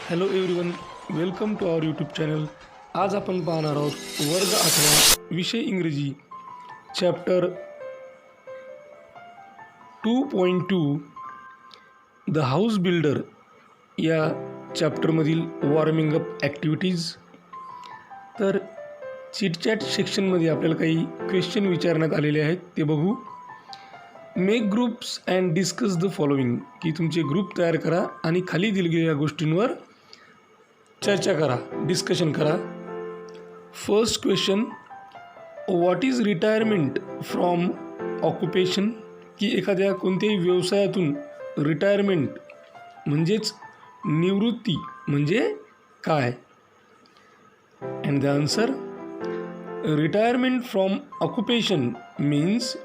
Hello everyone, welcome to our YouTube channel. आज आपण पाहणार आहोत वर्ग 8 विषय इंग्रजी चॅप्टर 2.2 द हाऊस बिल्डर या चॅप्टरमधील वॉर्मिंग अप ॲक्टिव्हिटीज. तर चिटचॅट सेक्शनमध्ये आपल्याला काही क्वेश्चन विचारण्यात आलेले आहेत, ते बघू. Make groups and discuss the following, की तुमचे ग्रुप तयार करा आणि खाली दिलेल्या गोष्टींवर चर्चा करा, डिस्कशन करा. First question, what is retirement from occupation, की एखाद्या कोणत्याही व्यवसायातून रिटायरमेंट म्हणजेच निवृत्ती म्हणजे काय? And the answer, retirement from occupation means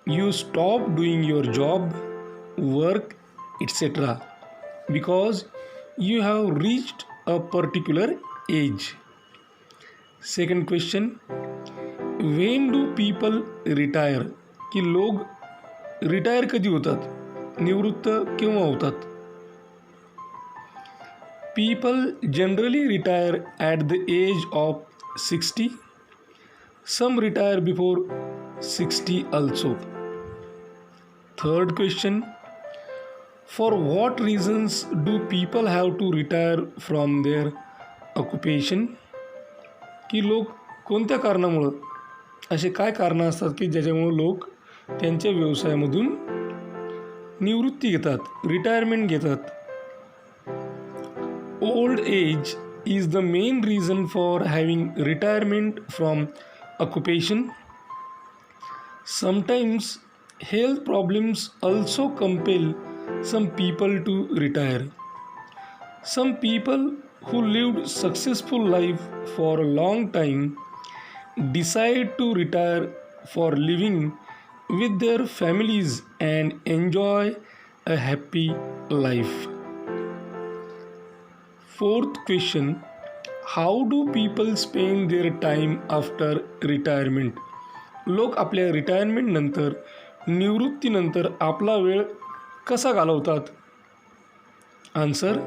you stop doing your job, work, etc. because you have reached a particular age. Second question, when do people retire, की लोग retire कधी होतात, निवृत्त केव्हा होतात? People generally retire at the age of 60. Some retire before 60 also. Third question, for what reasons do people have to retire from their occupation, की लोक कोणत्या कारणामुळं, असे काय कारणं असतात की ज्याच्यामुळं लोक त्यांच्या व्यवसायामधून निवृत्ती घेतात, रिटायरमेंट घेतात? Old age is the main reason for having retirement from occupation. Sometimes health problems also compel some people to retire. Some people who lived successful life for a long time decide to retire for living with their families and enjoy a happy life. Fourth question, how do people spend their time after retirement? लोक आपल्या रिटायरमेंटनंतर, निवृत्तीनंतर आपला वेळ कसा घालवतात? Answer,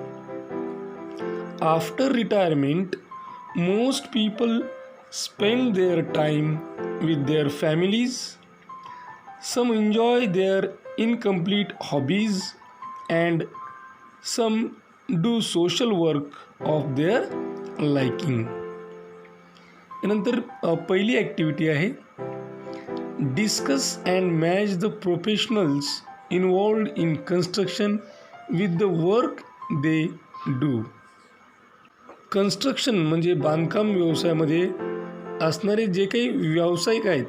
after retirement most people spend their time with their families. Some enjoy their incomplete hobbies and some do social work of their liking. त्यानंतर पहिली activity आहे, discuss and match the professionals involved in construction with the work they do. Construction म्हणजे बांधकाम व्यवसायामध्ये असणारे जे काही व्यावसायिक आहेत,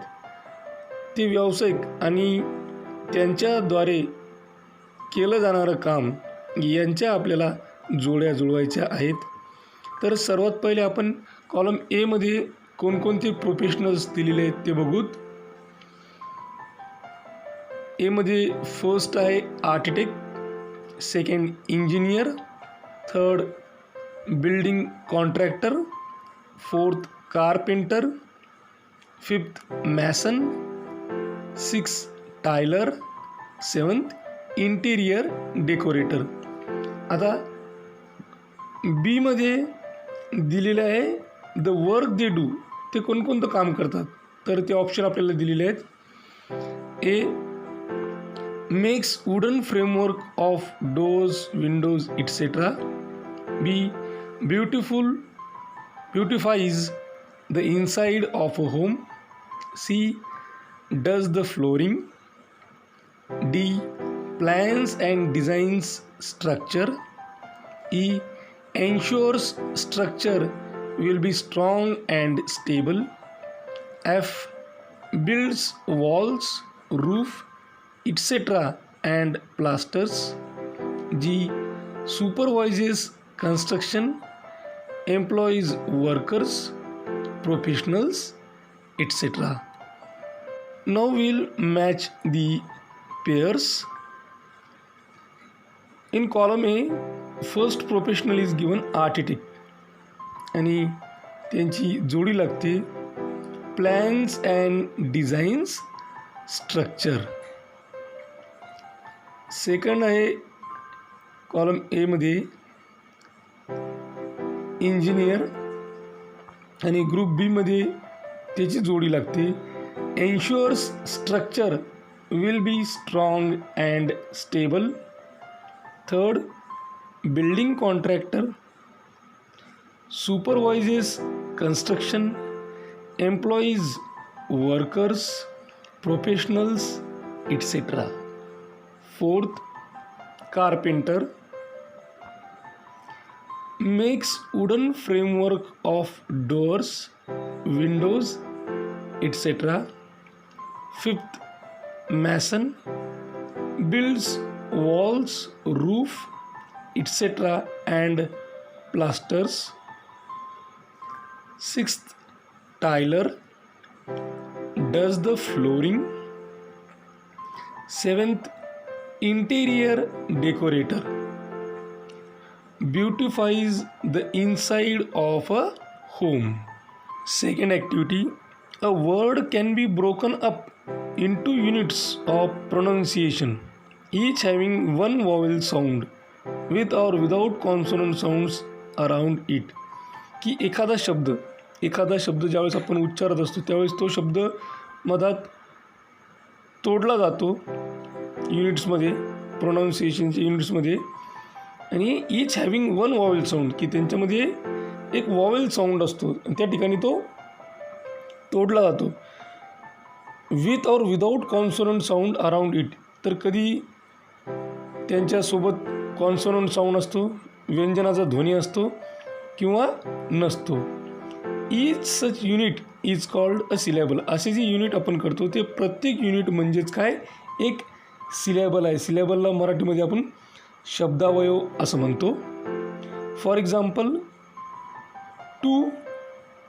ते व्यावसायिक आणि त्यांच्याद्वारे केलं जाणारं काम यांच्या आपल्याला जोड्या जुळवायच्या आहेत. तर सर्वात पहिले आपण कॉलम एमध्ये कोणकोणते प्रोफेशनल्स दिलेले आहेत ते बघूत. एमध्ये फर्स्ट आहे architect, second engineer, third building contractor, fourth carpenter, fifth mason, six Taylor, seventh interior decorator. आता बीमध्ये दिलेलं आहे द वर्क दे डू, ते कोणकोणतं काम करतात, तर ते ऑप्शन आपल्याला दिलेले आहेत. A, makes wooden framework of doors, windows etcetera. B, beautifies the inside of a home. C, does the flooring. D, plans and designs structure. E, ensures structure will be strong and stable. F, builds walls, roof, etc. and plasters. G, supervises construction, employs workers, professionals, etc. Now we'll match the pairs. In column A, first professional is given architect आणि त्यांची जोडी लागते plans and designs structure. Second आहे column एमध्ये engineer, आणि group B मध्ये त्याची जोडी लागते ensures structure will be strong and stable. Third, building contractor, supervises construction, employees, workers, professionals, etc. Fourth, carpenter makes wooden framework of doors, windows, etc. Fifth, mason builds walls, roof, etc. and plasters. Sixth, tiler does the flooring. Seventh, interior decorator beautifies the inside of a home. Second activity, a word can be broken up into units of pronunciation, each having one vowel sound with or without consonant sounds around it. की एखादा शब्द ज्यावेळेस आपण उच्चारत असतो त्यावेळेस तो शब्द मधात तोडला जातो युनिट्समध्ये, प्रोनाऊन्सिएशनच्या युनिट्समध्ये, आणि each having one vowel sound, की त्यांच्यामध्ये एक वॉवेल साऊंड असतो आणि त्या ठिकाणी तो तोडला जातो. विथ और without consonant sound around it, तर कधी त्यांच्यासोबत कॉन्सोनंट साऊंड असतो, व्यंजनाचा ध्वनी असतो किंवा नसतो. Each such unit is called a syllable. असे जे युनिट आपण करतो ते प्रत्येक युनिट म्हणजेच काय, एक सिलेबल आहे. सिलेबलला मराठीमध्ये आपण शब्दावयव असं म्हणतो. फॉर एक्झाम्पल, टू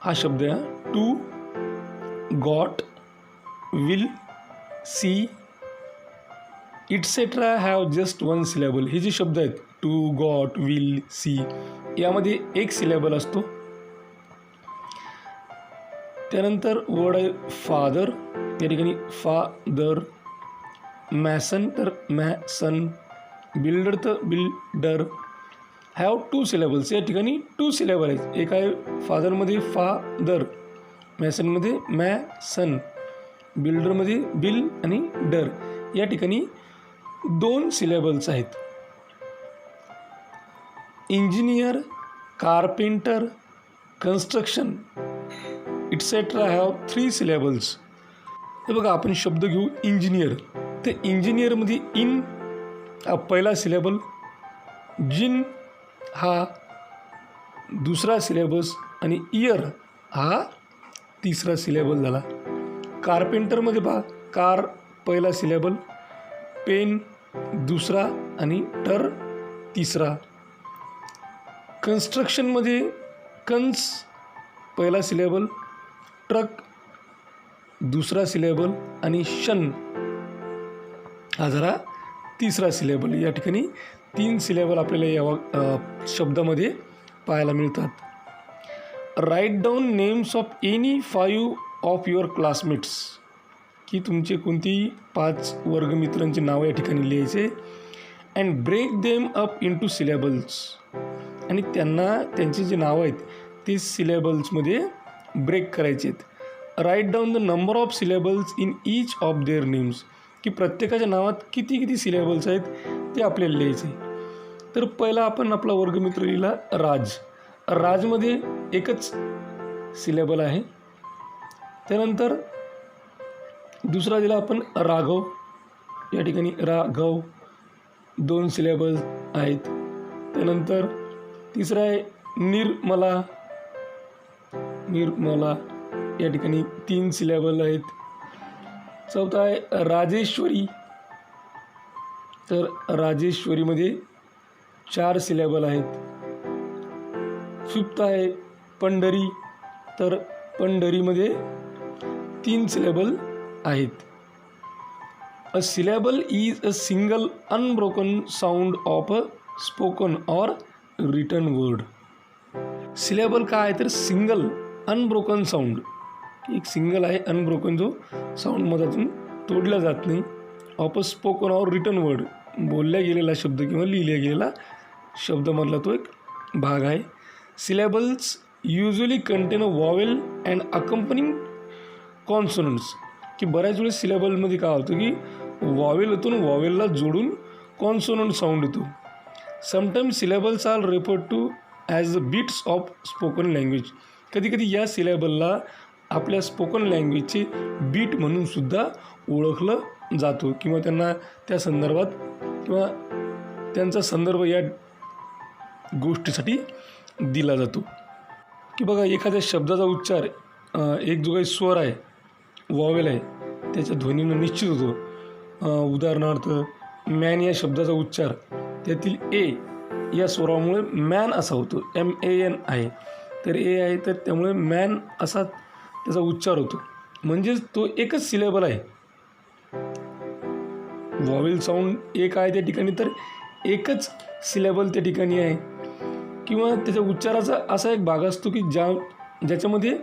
हा शब्द आहे. To, got, will, see, etcetera have just one syllable. हे जे शब्द आहेत टू, गॉट, विल, सी, यामध्ये एक सिलेबल असतो. त्यानंतर वर्ड आहे फादर, या ठिकाणी फादर. मॅसन तर मॅसन, बिल्डर तर बिल्डर. हॅव टू सिलेबल्स, या ठिकाणी टू सिलेबल आहेत. एक आहे फादरमध्ये फादर, मॅसनमध्ये मॅसन, बिल्डरमध्ये बिल आणि डर. या ठिकाणी दोन सिलेबल्स आहेत. Engineer, carpenter, construction et cetera have 3 syllables. हे बघा, आपण शब्द घेऊ इंजिनियर. तर इंजिनियरमध्ये इन हा पहिला सिलेबल, जिन हा दुसरा सिलेबस आणि इयर हा तिसरा सिलेबल झाला. कारपेंटरमध्ये पहा, कार पहिला सिलेबल, पेन दुसरा आणि टर तिसरा. कन्स्ट्रक्शनमध्ये कन्स पहिला सिलेबल, ट्रक दुसरा सिलेबल आणि शन हा जरा तिसरा सिलेबल. या ठिकाणी 3 सिलेबल आपल्याला या शब्दामध्ये पाहायला मिळतात. Write down names of any 5 of your classmates, की तुमचे कोणतीही 5 वर्गमित्रांची नावं या ठिकाणी लिहायचे. And break them up into syllables, आणि त्यांना त्यांची जी नावं आहेत ते सिलेबल्समध्ये ब्रेक करायचे आहेत. Write down the number of syllables in each of their names, की प्रत्येकाच्या नावात किती सिलेबल्स आहेत ते आपल्याला लिहायचे. तर पहिला आपण आपला वर्गमित्र लिहिला राज. राजमध्ये एकच सिलेबल आहे. त्यानंतर दुसरा दिला आपण राघव, या ठिकाणी राघव 2 सिलेबल आहेत. त्यानंतर तिसरा आहे निर्मला, निर्मला या ठिकाणी 3 सिलेबल आहेत. चौथा आहे राजेश्वरी, तर राजेश्वरीमध्ये 4 सिलेबल आहेत. फिफ्थ आहे पंढरी, तर पंढरीमध्ये 3 सिलेबल आहेत. A syllable is a single unbroken sound of a spoken or written word. Syllable काय आहे तर सिंगल अनब्रोकन साऊंड, एक सिंगल आहे अनब्रोकन, जो साऊंड मधातून तोडला जात नाही. Of a spoken or written word, बोलल्या गेलेला शब्द किंवा लिहिल्या गेलेला शब्दामधला तो एक भाग आहे. syllables usually contain a vowel and accompanying कॉन्सोनंट्स, की बऱ्याच वेळेस सिलेबलमध्ये काय होतं की वॉवेल होतो आणि वॉवेलला जोडून कॉन्सोनंट साऊंड येतो. Sometimes syllables are referred to as the beats of spoken language. कधीकधी या सिलेबलला आपल्या स्पोकन लँग्वेजचे बीट म्हणून सुद्धा ओळखलं जातो किंवा त्यांना त्या संदर्भात किंवा त्यांचा संदर्भ या गोष्टीसाठी दिला जातो. की बघा एखाद्या शब्दाचा उच्चार एक जो काही स्वर आहे, वॉवेल आहे, त्याच्या ध्वनीनं निश्चित होतो. उदाहरणार्थ मॅन या शब्दाचा उच्चार त्यातील ए या स्वरामुळे मॅन असा होतो. MAN आहे तर ए आहे तर त्यामुळे मॅन असा त्याचा उच्चार होतो. म्हणजेच तो एकच सिलेबल आहे. वॉवेल साऊंड एक आहे त्या ठिकाणी तर एकच सिलेबल त्या ठिकाणी आहे. किंवा त्याच्या उच्चाराचा असा एक भाग असतो की ज्याच्यामध्ये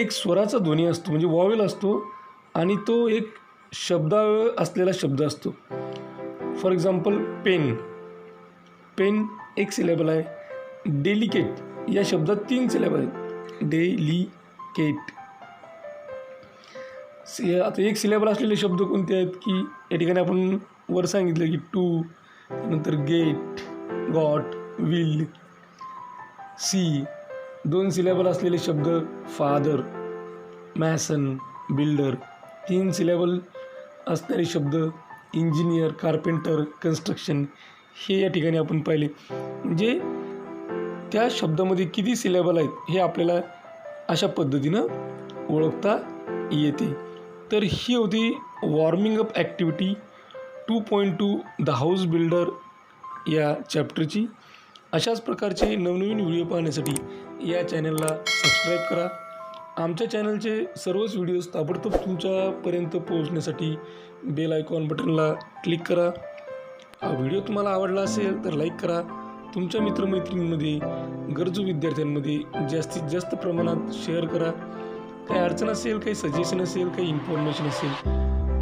एक स्वराचा ध्वनी असतो म्हणजे वॉवेल असतो आणि तो एक शब्दावळ असलेला शब्द असतो. For example pen. पेन एक सिलेबल आहे. डेलिकेट या शब्दात 3 सिलेबल आहेत. डेलिकेट. आता एक सिलेबल असलेले शब्द कोणते आहेत की या ठिकाणी आपण वर सांगितलं की टू, नंतर get, got, will. See 2 syllable असलेले शब्द फादर, मॅसन, बिल्डर. 3 सिलेबल असणारे शब्द इंजिनियर, कार्पेंटर, कन्स्ट्रक्शन. हे या ठिकाणी आपण पाहिले. म्हणजे त्या शब्दामध्ये किती सिलेबल आहेत हे आपल्याला अशा पद्धतीनं ओळखता येते. तर ही होती warming up activity 2.2 the house builder या चॅप्टरची. अशाच प्रकारचे नवनवीन व्हिडिओ पाहण्यासाठी या चॅनलला सबस्क्राईब करा. आमच्या चॅनलचे सर्वच व्हिडिओज ताबडतोब तुमच्यापर्यंत पोहोचण्यासाठी बेल आयकॉन बटनला क्लिक करा. हा व्हिडिओ तुम्हाला आवडला असेल तर लाईक करा. तुमच्या मित्रमैत्रिणींमध्ये, गरजू विद्यार्थ्यांमध्ये जास्तीत जास्त प्रमाणात शेअर करा. काही अडचण असेल, काही सजेशन असेल, काही इन्फॉर्मेशन असेल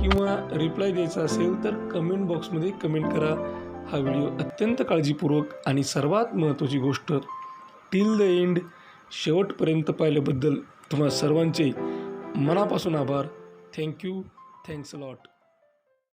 किंवा रिप्लाय द्यायचा असेल तर कमेंट बॉक्समध्ये कमेंट करा. हा व्हिडिओ अत्यंत काळजीपूर्वक आणि सर्वात महत्त्वाची गोष्ट टिल द एंड शेवटपर्यंत पाहिल्याबद्दल तुम्हा सर्वांचे मनापासून आभार. थँक्यू. Thanks a lot.